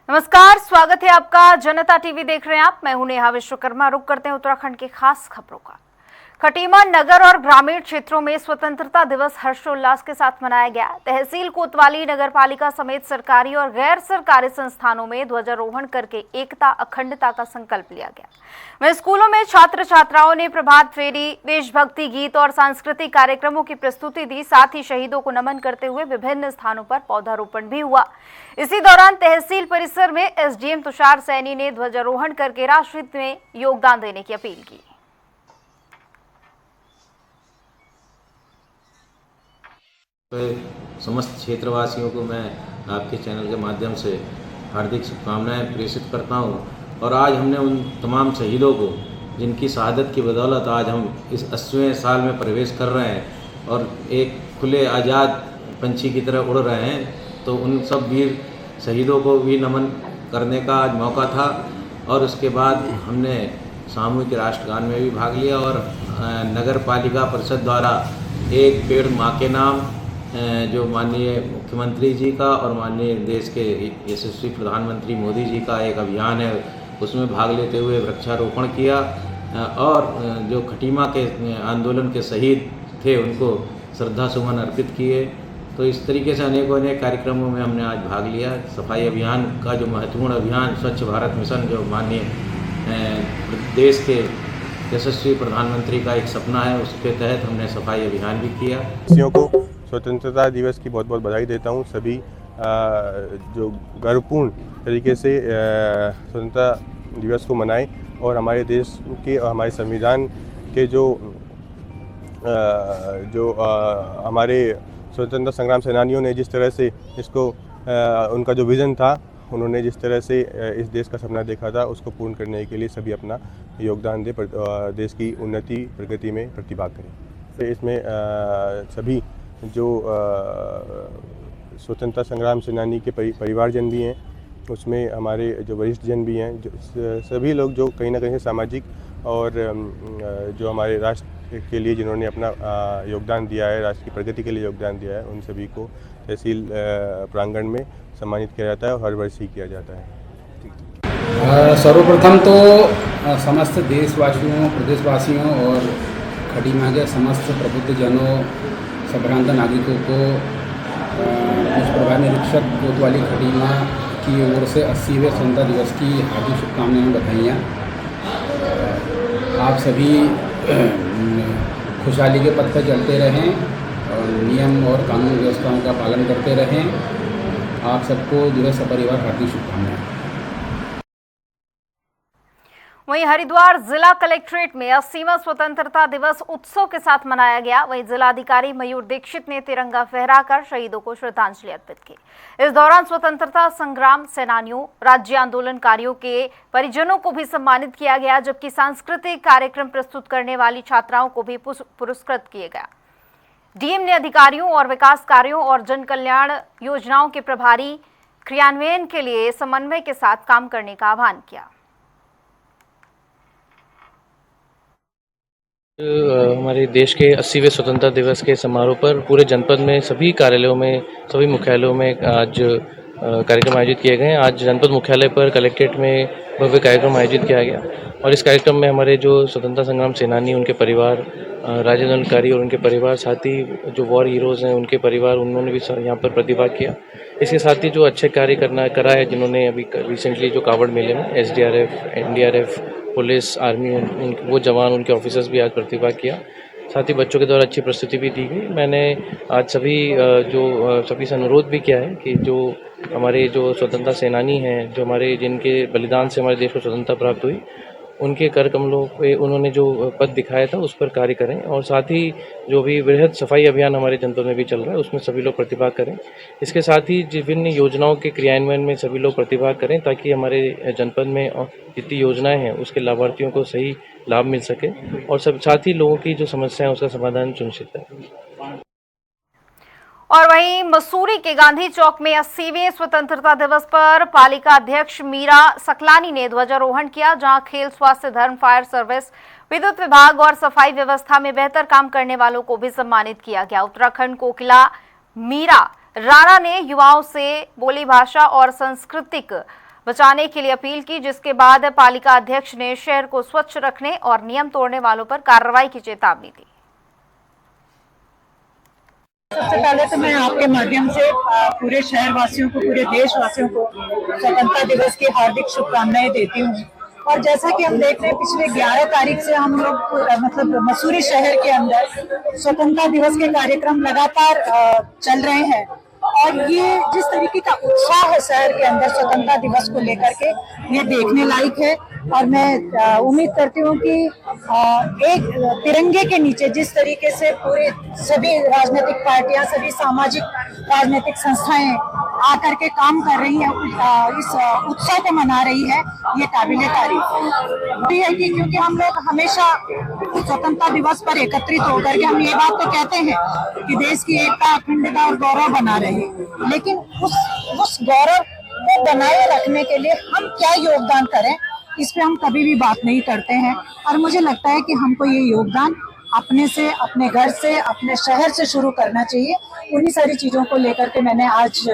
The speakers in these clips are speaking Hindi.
नमस्कार, स्वागत है आपका। जनता टीवी देख रहे हैं आप। मैं हूं नेहा विश्वकर्मा। रुक करते हैं उत्तराखंड के खास खबरों का। खटीमा नगर और ग्रामीण क्षेत्रों में स्वतंत्रता दिवस हर्षोल्लास के साथ मनाया गया। तहसील कोतवाली नगर पालिका समेत सरकारी और गैर सरकारी संस्थानों में ध्वजारोहण करके एकता अखंडता का संकल्प लिया गया। वहीं स्कूलों में छात्र छात्राओं ने प्रभात फेरी, देशभक्ति गीत और सांस्कृतिक कार्यक्रमों की प्रस्तुति दी। साथ ही शहीदों को नमन करते हुए विभिन्न स्थानों पर पौधारोपण भी हुआ। इसी दौरान तहसील परिसर में एसडीएम तुषार सैनी ने ध्वजारोहण करके राष्ट्रहित में योगदान देने की अपील की। समस्त क्षेत्रवासियों को मैं आपके चैनल के माध्यम से हार्दिक शुभकामनाएं प्रेषित करता हूं। और आज हमने उन तमाम शहीदों को, जिनकी शहादत की बदौलत आज हम इस 80वें साल में प्रवेश कर रहे हैं और एक खुले आज़ाद पंछी की तरह उड़ रहे हैं, तो उन सब वीर शहीदों को भी नमन करने का आज मौका था। और उसके बाद हमने सामूहिक राष्ट्रगान में भी भाग लिया और नगर पालिका परिषद द्वारा एक पेड़ माँ के नाम, जो माननीय मुख्यमंत्री जी का और माननीय देश के यशस्वी प्रधानमंत्री मोदी जी का एक अभियान है, उसमें भाग लेते हुए वृक्षारोपण किया और जो खटीमा के आंदोलन के शहीद थे उनको श्रद्धा सुमन अर्पित किए। तो इस तरीके से अनेकों अनेक कार्यक्रमों में हमने आज भाग लिया। सफाई अभियान का जो महत्वपूर्ण अभियान स्वच्छ भारत मिशन, जो माननीय देश के यशस्वी प्रधानमंत्री का एक सपना है, उसके तहत हमने सफाई अभियान भी किया। वासियों को स्वतंत्रता दिवस की बहुत बहुत बधाई देता हूँ। सभी जो गर्वपूर्ण तरीके से स्वतंत्रता दिवस को मनाएं और हमारे देश के और हमारे संविधान के जो हमारे स्वतंत्रता संग्राम सेनानियों ने जिस तरह से इसको उनका जो विज़न था, उन्होंने जिस तरह से इस देश का सपना देखा था, उसको पूर्ण करने के लिए सभी अपना योगदान दें, देश की उन्नति प्रगति में प्रतिभाग करें। तो इसमें सभी जो स्वतंत्रता संग्राम सेनानी के परिवारजन भी हैं, उसमें हमारे जो वरिष्ठ जन भी हैं, जो सभी लोग जो कहीं ना कहीं सामाजिक और जो हमारे राष्ट्र के लिए जिन्होंने अपना योगदान दिया है, राष्ट्र की प्रगति के लिए योगदान दिया है, उन सभी को तहसील प्रांगण में सम्मानित किया जाता है और हर वर्ष ही किया जाता है। सर्वप्रथम तो समस्त देशवासियों, प्रदेशवासियों और खटीमा के समस्त प्रबुद्धजनों, संभ्रांत नागरिकों को पुलिस प्रभारी निरीक्षक कोतवाली खटीमा की ओर से 80वें स्वतंत्रता दिवस की हार्दिक शुभकामनाएं, बधाइयाँ। आप सभी खुशहाली के पथ पर चलते रहें और नियम और कानून व्यवस्थाओं का पालन करते रहें। आप सबको दिवस सपरिवार हार्दिक शुभकामनाएं। वहीं हरिद्वार जिला कलेक्ट्रेट में 80वां स्वतंत्रता दिवस उत्सव के साथ मनाया गया। वहीं जिलाधिकारी मयूर दीक्षित ने तिरंगा फहराकर शहीदों को श्रद्धांजलि अर्पित की। इस दौरान स्वतंत्रता संग्राम सेनानियों, राज्य आंदोलनकारियों के परिजनों को भी सम्मानित किया गया, जबकि सांस्कृतिक कार्यक्रम प्रस्तुत करने वाली छात्राओं को भी पुरस्कृत किया गया। डीएम ने अधिकारियों और विकास कार्यों और जन कल्याण योजनाओं के प्रभारी क्रियान्वयन के लिए समन्वय के साथ काम करने का आह्वान किया। हमारे देश के 80वें स्वतंत्रता दिवस के समारोह पर पूरे जनपद में सभी कार्यालयों में, सभी मुख्यालयों में आज कार्यक्रम आयोजित किए गए हैं। आज जनपद मुख्यालय पर कलेक्ट्रेट में भव्य कार्यक्रम आयोजित किया गया और इस कार्यक्रम में हमारे जो स्वतंत्रता संग्राम सेनानी, उनके परिवार, राज्य आंदोलनकारी और उनके परिवार, साथ ही जो वॉर हीरोज़ हैं उनके परिवार, उन्होंने भी यहाँ पर प्रतिभाग किया। इसके साथ ही जो अच्छे कार्य करा है, जिन्होंने अभी रिसेंटली जो कावड़ मेले में एसडीआरएफ, एनडीआरएफ, पुलिस, आर्मी, वो जवान, उनके ऑफिसर्स भी आज प्रतिभाग किया। साथ ही बच्चों के द्वारा अच्छी प्रस्तुति भी दी गई। मैंने आज सभी से अनुरोध भी किया है कि जो हमारे जो स्वतंत्रता सेनानी हैं, जो जिनके बलिदान से हमारे देश को स्वतंत्रता प्राप्त हुई, उनके कर कमलों पे उन्होंने जो पथ दिखाया था उस पर कार्य करें और साथ ही जो भी वृहद सफाई अभियान हमारे जनपद में भी चल रहा है, उसमें सभी लोग प्रतिभाग करें। इसके साथ ही विभिन्न योजनाओं के क्रियान्वयन में सभी लोग प्रतिभाग करें, ताकि हमारे जनपद में जितनी योजनाएं हैं उसके लाभार्थियों को सही लाभ मिल सके और साथ ही लोगों की जो समस्या है उसका समाधान सुनिश्चित है। और वहीं मसूरी के गांधी चौक में 80वें स्वतंत्रता दिवस पर पालिका अध्यक्ष मीरा सकलानी ने ध्वजारोहण किया, जहां खेल, स्वास्थ्य, धर्म, फायर सर्विस, विद्युत विभाग और सफाई व्यवस्था में बेहतर काम करने वालों को भी सम्मानित किया गया। उत्तराखंड कोकिला मीरा राणा ने युवाओं से बोली भाषा और सांस्कृतिक बचाने के लिए अपील की, जिसके बाद पालिका अध्यक्ष ने शहर को स्वच्छ रखने और नियम तोड़ने वालों पर कार्रवाई की चेतावनी दी। सबसे पहले तो मैं आपके माध्यम से पूरे शहरवासियों को, पूरे देशवासियों को स्वतंत्रता दिवस की हार्दिक शुभकामनाएं देती हूँ। और जैसा कि हम देख रहे हैं, पिछले 11 तारीख से हम लोग मतलब मसूरी शहर के अंदर स्वतंत्रता दिवस के कार्यक्रम लगातार चल रहे हैं और ये जिस तरीके का उत्साह है शहर के अंदर स्वतंत्रता दिवस को लेकर के, ये देखने लायक है। और मैं उम्मीद करती हूँ कि एक तिरंगे के नीचे जिस तरीके से पूरे सभी राजनीतिक पार्टियां, सभी सामाजिक राजनीतिक संस्थाएं आकर के काम कर रही है, इस उत्सव को मना रही है, ये काबिले तारीफ है कि क्योंकि हम लोग हमेशा स्वतंत्रता दिवस पर एकत्रित होकर के हम ये बात तो कहते हैं कि देश की एकता, अखंडता और गौरव बना रहे, लेकिन उस गौरव को बनाए रखने के लिए हम क्या योगदान करें, इस पे हम कभी भी बात नहीं करते हैं। और मुझे लगता है कि हमको ये योगदान अपने से, अपने घर से, अपने शहर से शुरू करना चाहिए। उन्हीं सारी चीजों को लेकर के मैंने आज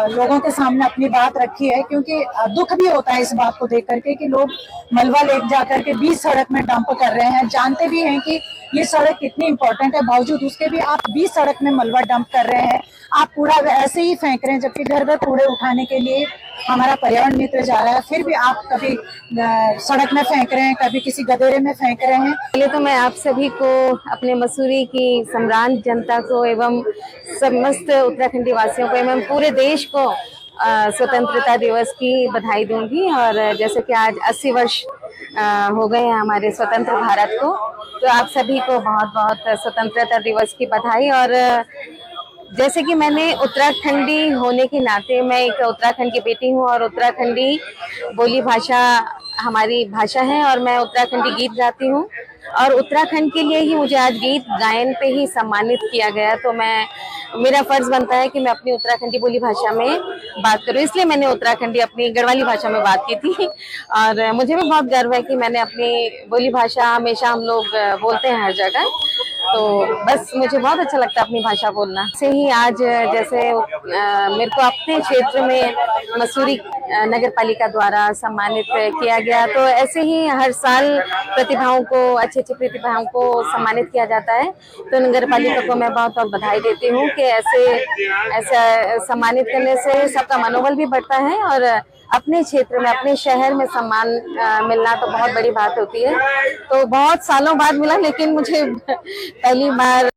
लोगों के सामने अपनी बात रखी है, क्योंकि दुख भी होता है इस बात को देख करके कि लोग मलबा ले जाकर के बीच सड़क में डंप कर रहे हैं, जानते भी हैं कि ये सड़क कितनी इंपॉर्टेंट है, बावजूद उसके भी आप बीच सड़क में मलबा डंप कर रहे हैं। आप कूड़ा ऐसे ही फेंक रहे हैं, जबकि घर घर कूड़े उठाने के लिए हमारा पर्यावरण मित्र जा रहा है, फिर भी आप कभी सड़क में फेंक रहे हैं, कभी किसी गदेरे में फेंक रहे हैं। पहले तो मैं आप सभी को, अपने मसूरी की सम्रांत जनता को एवं समस्त उत्तराखंडी वासियों को एवं पूरे देश को स्वतंत्रता दिवस की बधाई दूंगी। और जैसे कि आज 80 वर्ष हो गए हैं हमारे स्वतंत्र भारत को, तो आप सभी को बहुत बहुत स्वतंत्रता दिवस की बधाई। और जैसे कि मैंने उत्तराखंडी होने के नाते, मैं एक उत्तराखंड की बेटी हूँ और उत्तराखंडी बोली भाषा हमारी भाषा है और मैं उत्तराखंडी गीत गाती हूँ और उत्तराखंड के लिए ही मुझे आज गीत गायन पे ही सम्मानित किया गया। तो मेरा फर्ज बनता है कि मैं अपनी उत्तराखंडी बोली भाषा में बात करूँ, इसलिए मैंने उत्तराखंडी अपनी गढ़वाली भाषा में बात की थी। और मुझे भी बहुत गर्व है कि मैंने अपनी बोली भाषा, हमेशा हम लोग बोलते हैं हर जगह, तो बस मुझे बहुत अच्छा लगता है अपनी भाषा बोलना। से ही आज जैसे मेरे को अपने क्षेत्र में मसूरी नगर पालिका द्वारा सम्मानित किया गया, तो ऐसे ही हर साल प्रतिभाओं को, अच्छी प्रतिभाओं को सम्मानित किया जाता है। तो नगर पालिका को मैं बहुत बहुत बधाई देती हूँ कि ऐसा सम्मानित करने से सबका मनोबल भी बढ़ता है और अपने क्षेत्र में, अपने शहर में सम्मान मिलना तो बहुत बड़ी बात होती है। तो बहुत सालों बाद मिला, लेकिन मुझे पहली बार।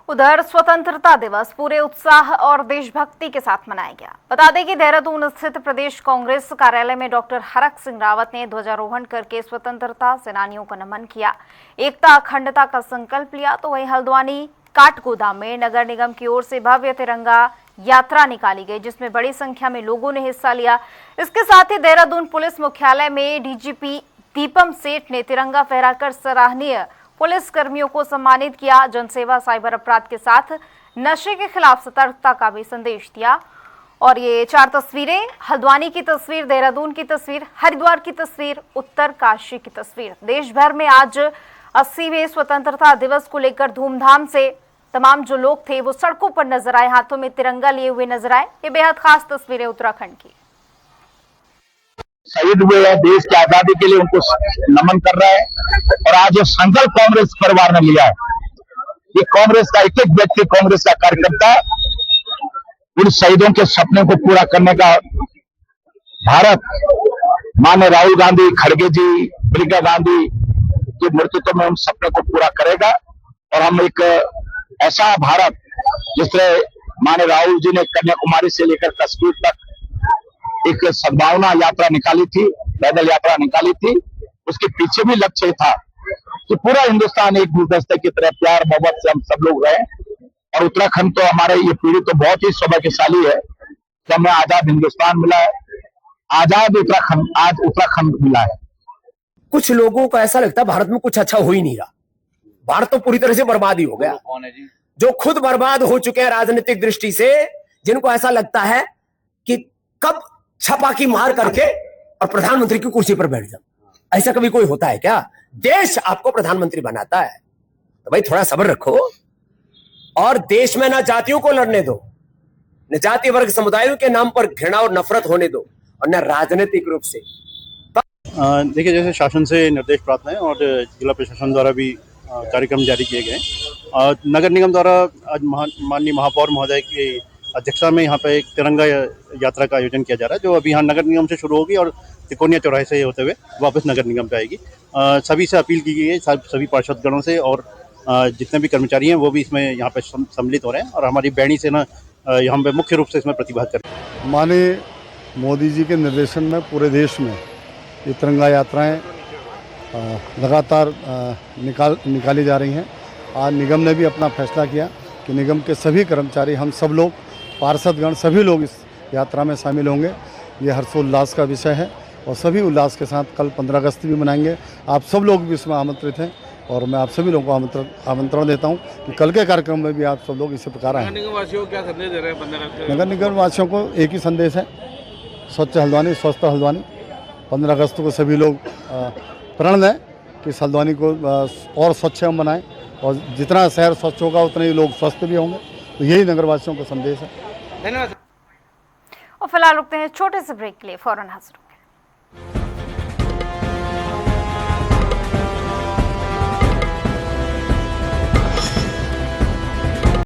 उधर स्वतंत्रता दिवस पूरे उत्साह और देशभक्ति के साथ मनाया गया। बता दें कि देहरादून स्थित प्रदेश कांग्रेस कार्यालय में डॉक्टर हरक सिंह रावत ने ध्वजारोहण करके स्वतंत्रता सेनानियों को नमन किया, एकता अखंडता का संकल्प लिया। तो वहीं हल्द्वानी काठगोदाम में नगर निगम की ओर से भव्य तिरंगा यात्रा निकाली गई, जिसमें बड़ी संख्या में लोगों ने हिस्सा लिया। इसके साथ ही देहरादून पुलिस मुख्यालय में डीजीपी दीपम सेठ ने तिरंगा फहराकर सराहनीय पुलिस कर्मियों को सम्मानित किया। जनसेवा, साइबर अपराध के साथ नशे के खिलाफ सतर्कता का भी संदेश दिया। और ये 4 तस्वीरें, हल्द्वानी की तस्वीर, देहरादून की तस्वीर, हरिद्वार की तस्वीर, उत्तरकाशी की तस्वीर। देश भर में आज 80वें स्वतंत्रता दिवस को लेकर धूमधाम से तमाम जो लोग थे वो सड़कों पर नजर आए, हाथों में तिरंगा लिए हुए नजर आए। ये बेहद खास तस्वीरें उत्तराखंड की। शहीद हुए हैं, देश की आजादी के लिए उनको नमन कर रहा है। और आज ये संकल्प कांग्रेस परिवार ने लिया है, ये कांग्रेस का एक एक व्यक्ति, कांग्रेस का कार्यकर्ता उन शहीदों के सपने को पूरा करने का, भारत माननीय राहुल गांधी, खड़गे जी, प्रियंका गांधी के नेतृत्व में उन सपने को पूरा करेगा। और हम एक ऐसा भारत, जिस तरह माननीय राहुल जी ने कन्याकुमारी से लेकर कश्मीर तक एक सद्भावना यात्रा निकाली थी, पैदल यात्रा निकाली थी, उसके पीछे भी लक्ष्य था कि पूरा हिंदुस्तान एक गुलदस्ते की तरह प्यार मोहब्बत से हम सब लोग रहे। और उत्तराखंड तो हमारे ये पीढ़ी तो बहुत ही सौभाग्यशाली है कि हमें आजाद हिंदुस्तान मिला है, आजाद उत्तराखंड, आज उत्तराखंड मिला है। कुछ लोगों को ऐसा लगता है भारत में कुछ अच्छा हो ही नहीं रहा, भारत तो पूरी तरह से बर्बाद ही हो गया। कौन है जी? जो खुद बर्बाद हो चुके हैं राजनीतिक दृष्टि से, जिनको ऐसा लगता है कि कब छपाकी मार करके और प्रधानमंत्री की कुर्सी पर बैठ जाओ। ऐसा कभी कोई होता है क्या? देश आपको प्रधानमंत्री बनाता है, तो भाई थोड़ा सब्र रखो और देश में ना जातियों को लड़ने दो, न जाति वर्ग समुदायों के नाम पर घृणा और नफरत होने दो, और न राजनीतिक रूप से। देखिए, जैसे शासन से निर्देश प्राप्त हैं और जिला प्रशासन द्वारा भी कार्यक्रम जारी किए गए हैं। नगर निगम द्वारा आज माननीय महापौर महोदय की अध्यक्षता में यहाँ पे एक तिरंगा यात्रा का आयोजन किया जा रहा है, जो अभी यहाँ नगर निगम से शुरू होगी और तिकोनिया चौराहे से होते हुए वापस नगर निगम पे आएगी। सभी से अपील की गई है, सभी पार्षदगणों से और जितने भी कर्मचारी हैं वो भी इसमें यहाँ पे सम्मिलित हो रहे हैं और हमारी बैणी से ना यहाँ पे मुख्य रूप से इसमें प्रतिभाग कर रहे हैं। माननीय मोदी जी के निर्देशन में पूरे देश में ये तिरंगा यात्राएं लगातार निकाली जा रही हैं। आज निगम ने भी अपना फैसला किया कि निगम के सभी कर्मचारी, हम सब लोग, पार्षदगण, सभी लोग इस यात्रा में शामिल होंगे। ये हर्षोल्लास का विषय है और सभी उल्लास के साथ कल 15 अगस्त भी मनाएंगे। आप सब लोग भी इसमें आमंत्रित हैं और मैं आप सभी लोगों को आमंत्रण देता हूं कि कल के कार्यक्रम में भी आप सब लोग इसी प्रकार आएँ। नगर निगम वासियों को क्या संदेश दे रहे हैं 15 अगस्त? नगर निगम वासियों को एक ही संदेश है, स्वच्छ हल्द्वानी स्वस्थ हल्द्वानी। 15 अगस्त को सभी लोग प्रण लें कि इस हल्द्वानी को और स्वच्छ हम बनाएं और जितना शहर स्वच्छ होगा उतने ही लोग स्वस्थ भी होंगे। तो यही नगरवासियों का संदेश है। धन्यवाद। और फिलहाल रुकते हैं छोटे से ब्रेक के लिए, फौरन हाजिर।